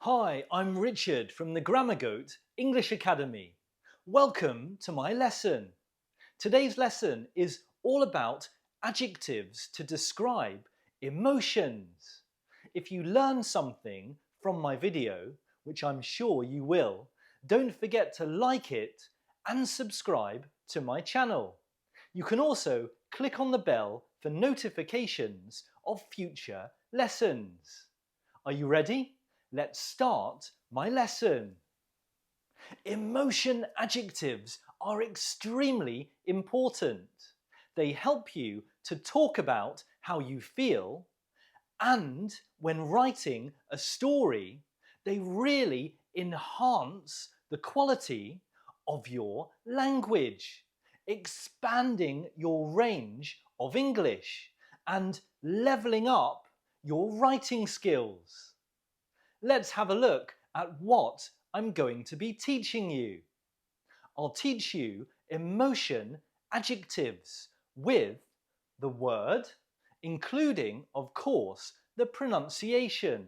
Hi, I'm Richard from the Grammar Goat English Academy. Welcome to my lesson. Today's lesson is all about adjectives to describe emotions. If you learn something from my video, which I'm sure you will, don't forget to like it and subscribe to my channel. You can also click on the bell for notifications of future lessons. Are you ready? Let's start my lesson. Emotion adjectives are extremely important. They help you to talk about how you feel, and when writing a story, they really enhance the quality of your language, expanding your range of English and leveling up your writing skills. Let's have a look at what I'm going to be teaching you. I'll teach you emotion adjectives with the word, including, of course, the pronunciation.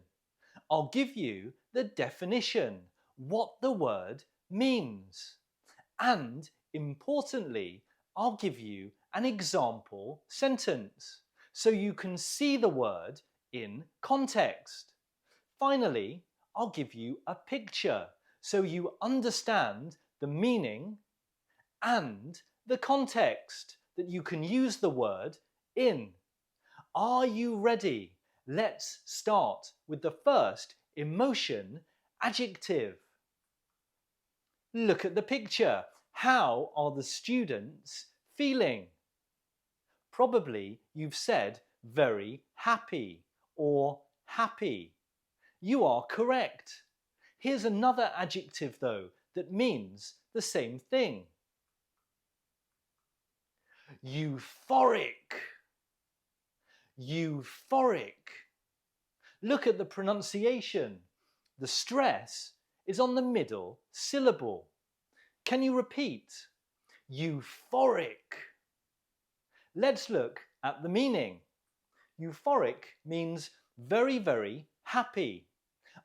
I'll give you the definition, what the word means. And importantly, I'll give you an example sentence so you can see the word in context. Finally, I'll give you a picture so you understand the meaning and the context that you can use the word in. Are you ready? Let's start with the first emotion adjective. Look at the picture. How are the students feeling? Probably you've said very happy or happy. You are correct. Here's another adjective though that means the same thing. Euphoric. Euphoric. Look at the pronunciation. The stress is on the middle syllable. Can you repeat? Euphoric. Let's look at the meaning. Euphoric means very, very happy.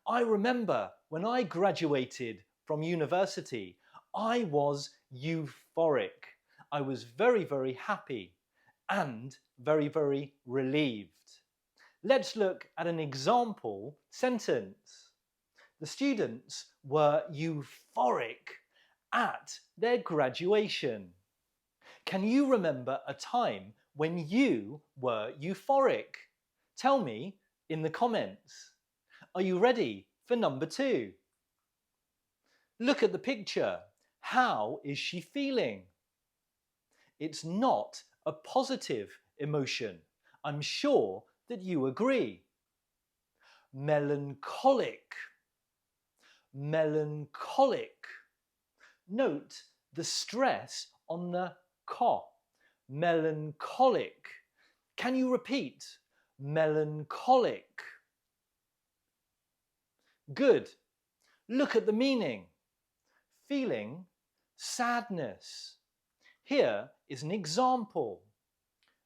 I remember when I graduated from university, I was euphoric. I was very, very happy and very, very relieved. Let's look at an example sentence. The students were euphoric at their graduation. Can you remember a time when you were euphoric? Tell me in the comments. Are you ready for number 2? Look at the picture. How is she feeling? It's not a positive emotion. I'm sure that you agree. Melancholic. Melancholic. Note the stress on the co. Melancholic. Can you repeat? Melancholic. Good. Look at the meaning. Feeling sadness. Here is an example.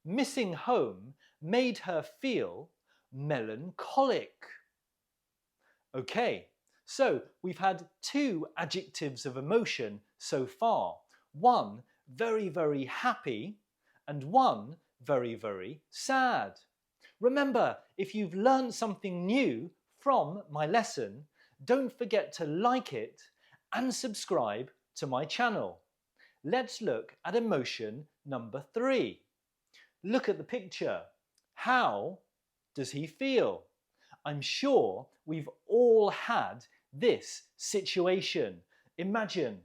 Missing home made her feel melancholic. Okay, so we've had 2 adjectives of emotion so far. One very, very happy and one very, very sad. Remember, if you've learned something new from my lesson, don't forget to like it and subscribe to my channel. Let's look at emotion number 3. Look at the picture. How does he feel? I'm sure we've all had this situation. Imagine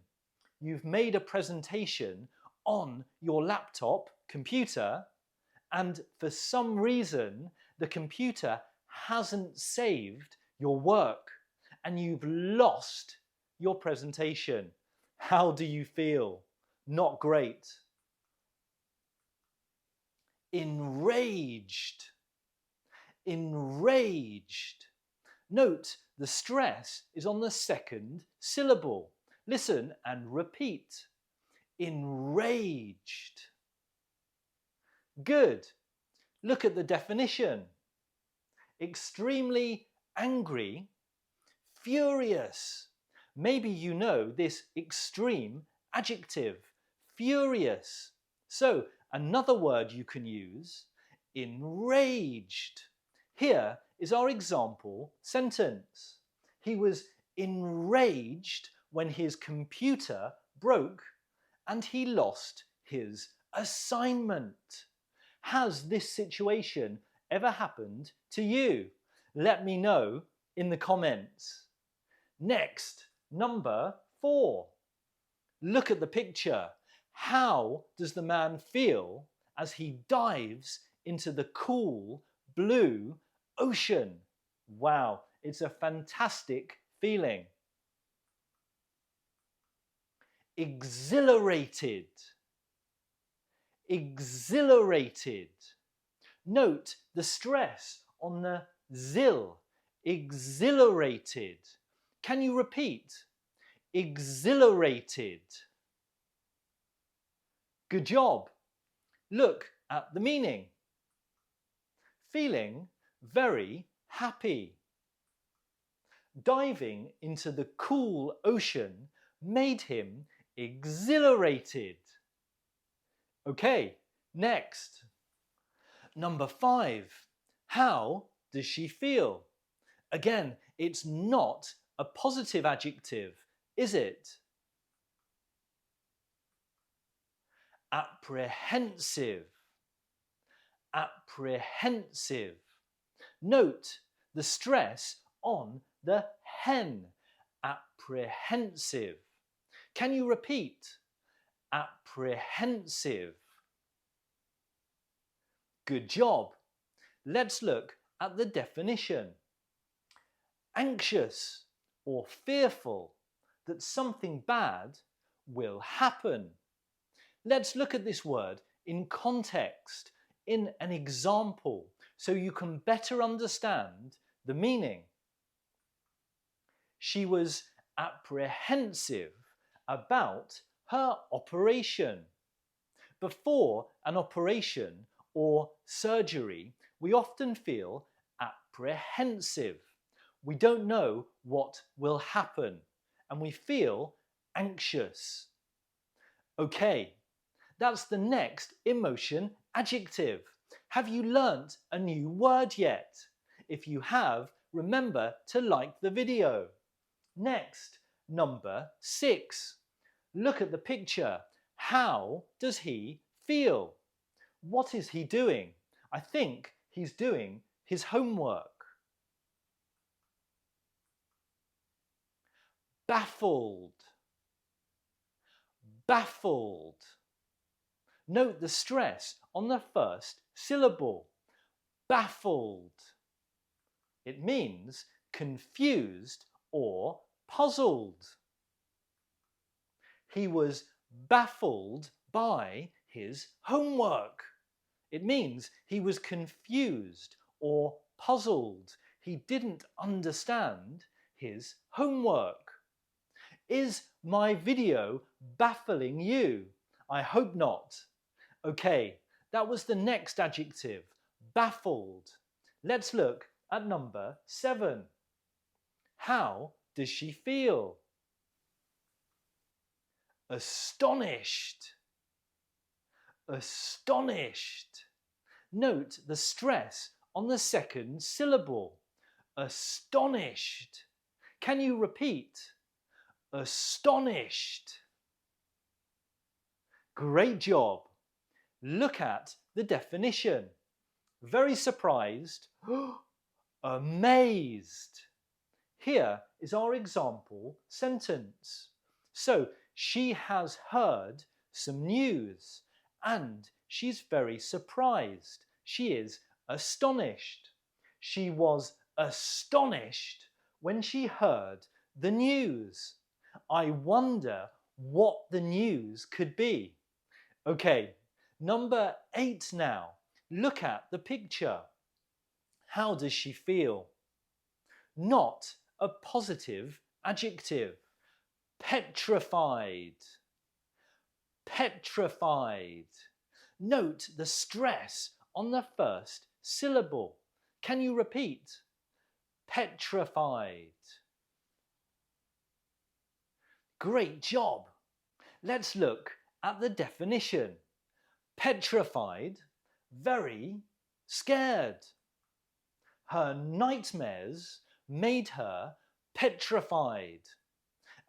you've made a presentation on your laptop computer, and for some reason the computer hasn't saved your work and you've lost your presentation. How do you feel? Not great. Enraged. Enraged. Note the stress is on the second syllable. Listen and repeat. Enraged. Good. Look at the definition. Extremely angry, furious. Maybe you know this extreme adjective, furious. So another word you can use, enraged. Here is our example sentence. He was enraged when his computer broke and he lost his assignment. Has this situation ever happened to you? Let me know in the comments. Next, number 4. Look at the picture. How does the man feel as he dives into the cool blue ocean? Wow, it's a fantastic feeling. Exhilarated. Exhilarated. Note the stress on the zil. Exhilarated. Can you repeat? Exhilarated. Good job. Look at the meaning. Feeling very happy. Diving into the cool ocean made him exhilarated. Okay, next. Number 5. How does she feel? Again, it's not a positive adjective, is it? Apprehensive. Apprehensive. Note the stress on the hen. Apprehensive. Can you repeat? Apprehensive. Good job. Let's look at the definition. Anxious or fearful that something bad will happen. Let's look at this word in context, in an example, so you can better understand the meaning. She was apprehensive about her operation. Before an operation or surgery, we often feel apprehensive. We don't know what will happen and we feel anxious. Okay, that's the next emotion adjective. Have you learnt a new word yet? If you have, remember to like the video. Next, number 6. Look at the picture. How does he feel? What is he doing? I think he's doing his homework. Baffled. Baffled. Note the stress on the first syllable. Baffled. It means confused or puzzled. He was baffled by his homework. It means he was confused or puzzled. He didn't understand his homework. Is my video baffling you? I hope not. Okay, that was the next adjective, baffled. Let's look at number 7. How does she feel? Astonished. Astonished. Note the stress on the second syllable. Astonished. Can you repeat? Astonished. Great job. Look at the definition. Very surprised. Amazed. Here is our example sentence. So, she has heard some news and she's very surprised. She is astonished. She was astonished when she heard the news. I wonder what the news could be. Okay, number 8 now. Look at the picture. How does she feel? Not a positive adjective. Petrified. Petrified. Note the stress on the first syllable. Can you repeat? Petrified. Great job! Let's look at the definition. Petrified, very scared. Her nightmares made her petrified.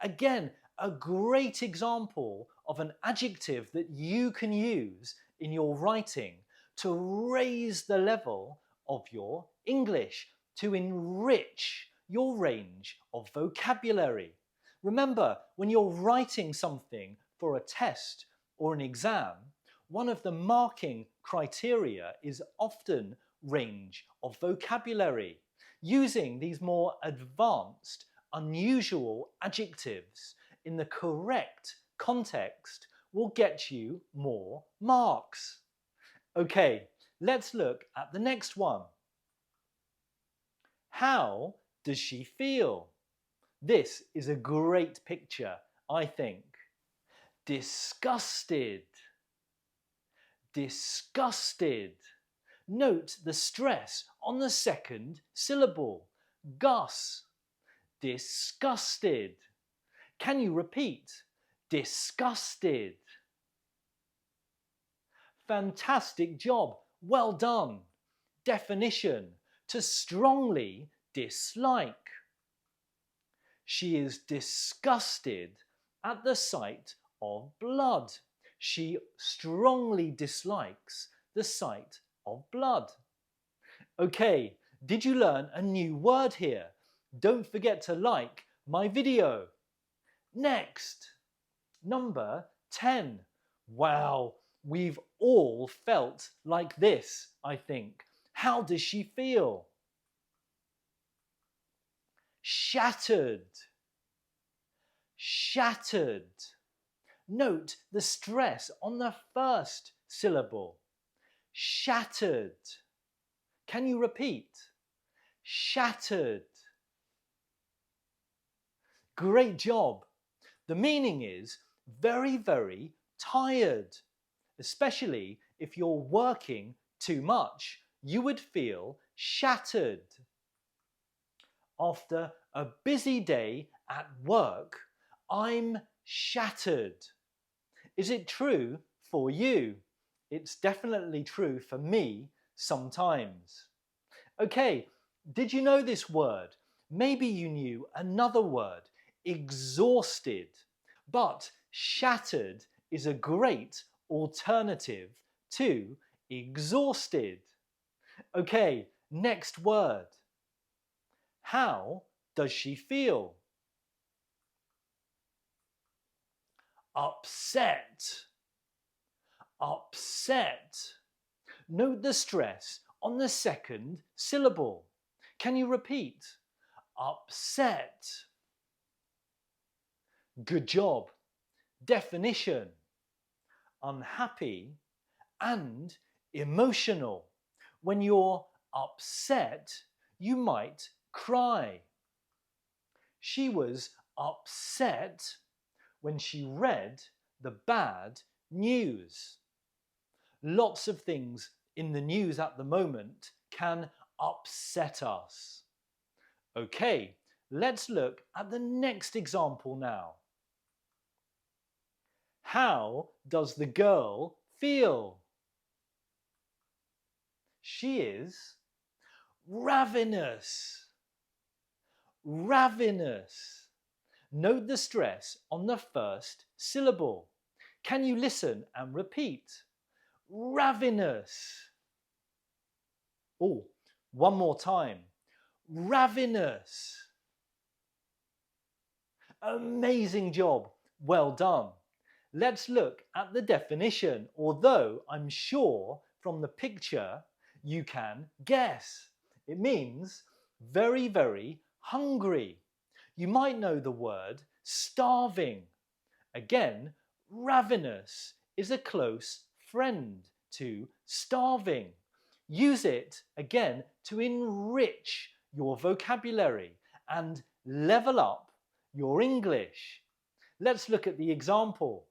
Again, a great example of an adjective that you can use in your writing to raise the level of your English, to enrich your range of vocabulary. Remember, when you're writing something for a test or an exam, one of the marking criteria is often range of vocabulary. Using these more advanced, unusual adjectives in the correct context will get you more marks. Okay, let's look at the next one. How does she feel? This is a great picture, I think. Disgusted. Disgusted. Note the stress on the second syllable. Gus. Disgusted. Can you repeat? Disgusted. Fantastic job. Well done. Definition: to strongly dislike. She is disgusted at the sight of blood. She strongly dislikes the sight of blood. Okay, did you learn a new word here? Don't forget to like my video. Next, number 10. Wow, we've all felt like this, I think. How does she feel? Shattered. Shattered. Note the stress on the first syllable. Shattered. Can you repeat? Shattered. Great job. The meaning is very, very tired. Especially if you're working too much, you would feel shattered. After a busy day at work, I'm shattered. Is it true for you? It's definitely true for me sometimes. Okay, did you know this word? Maybe you knew another word, exhausted. But shattered is a great alternative to exhausted. Okay, next word. How does she feel? Upset. Upset. Note the stress on the second syllable. Can you repeat? Upset. Good job. Definition: unhappy and emotional. When you're upset, you might cry. She was upset when she read the bad news. Lots of things in the news at the moment can upset us. Okay, let's look at the next example now. How does the girl feel? She is ravenous. Ravenous. Note the stress on the first syllable. Can you listen and repeat? Ravenous. Oh, one more time. Ravenous. Amazing job. Well done. Let's look at the definition, although I'm sure from the picture you can guess. It means very, very hungry. You might know the word starving. Again, ravenous is a close friend to starving. Use it again to enrich your vocabulary and level up your English. Let's look at the example.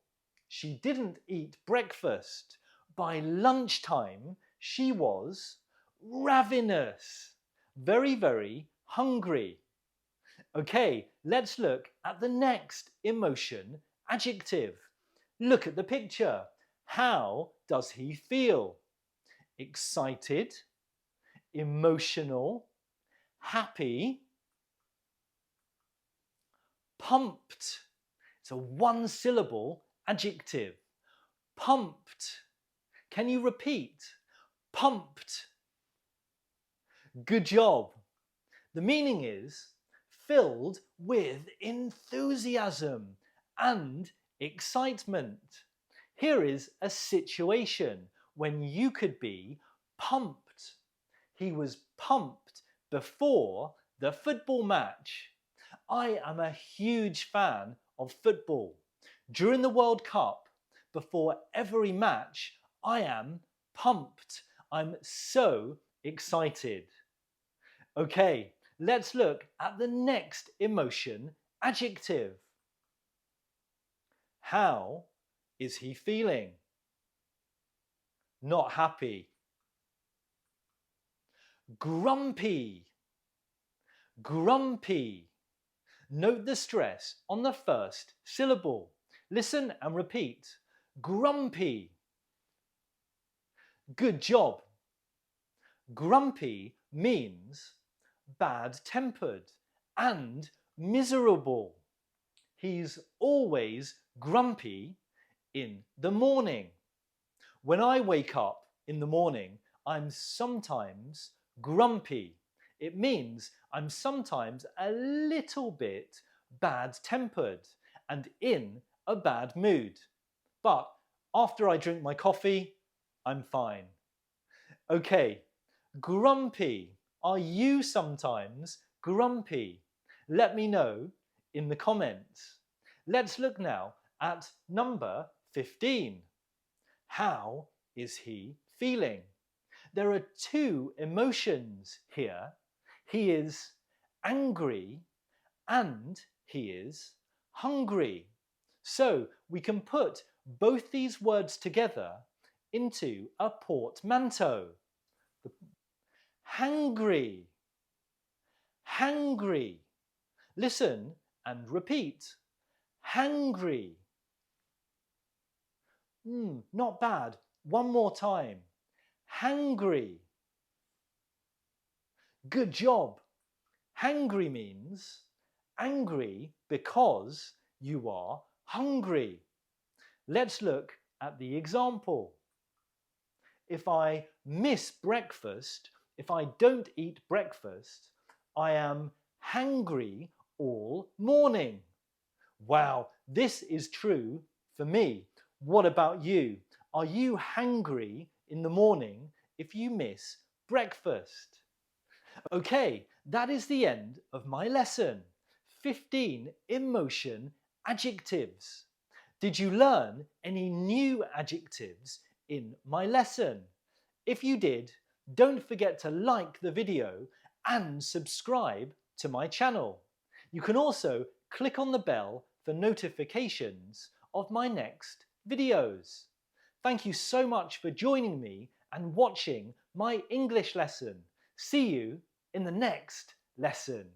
She didn't eat breakfast. By lunchtime, she was ravenous. Very, very hungry. Okay, let's look at the next emotion, adjective. Look at the picture. How does he feel? Excited, emotional, happy, pumped. It's a one-syllable adjective. Pumped. Can you repeat? Pumped. Good job. The meaning is filled with enthusiasm and excitement. Here is a situation when you could be pumped. He was pumped before the football match. I am a huge fan of football. During the World Cup, before every match, I am pumped. I'm so excited. Okay, let's look at the next emotion, adjective. How is he feeling? Not happy. Grumpy. Grumpy. Note the stress on the first syllable. Listen and repeat. Grumpy. Good job. Grumpy means bad-tempered and miserable. He's always grumpy in the morning. When I wake up in the morning, I'm sometimes grumpy. It means I'm sometimes a little bit bad-tempered and in a bad mood. But after I drink my coffee, I'm fine. Okay, grumpy. Are you sometimes grumpy? Let me know in the comments. Let's look now at number 15. How is he feeling? There are two emotions here. He is angry and he is hungry. So we can put both these words together into a portmanteau. Hangry. Hangry. Listen and repeat. Hangry. Not bad. One more time. Hangry. Good job. Hangry means angry because you are hungry. Let's look at the example. If I miss breakfast, if I don't eat breakfast, I am hangry all morning. Wow, this is true for me. What about you? Are you hangry in the morning if you miss breakfast? Okay, that is the end of my lesson. 15 emotion adjectives. Did you learn any new adjectives in my lesson? If you did, don't forget to like the video and subscribe to my channel. You can also click on the bell for notifications of my next videos. Thank you so much for joining me and watching my English lesson. See you in the next lesson.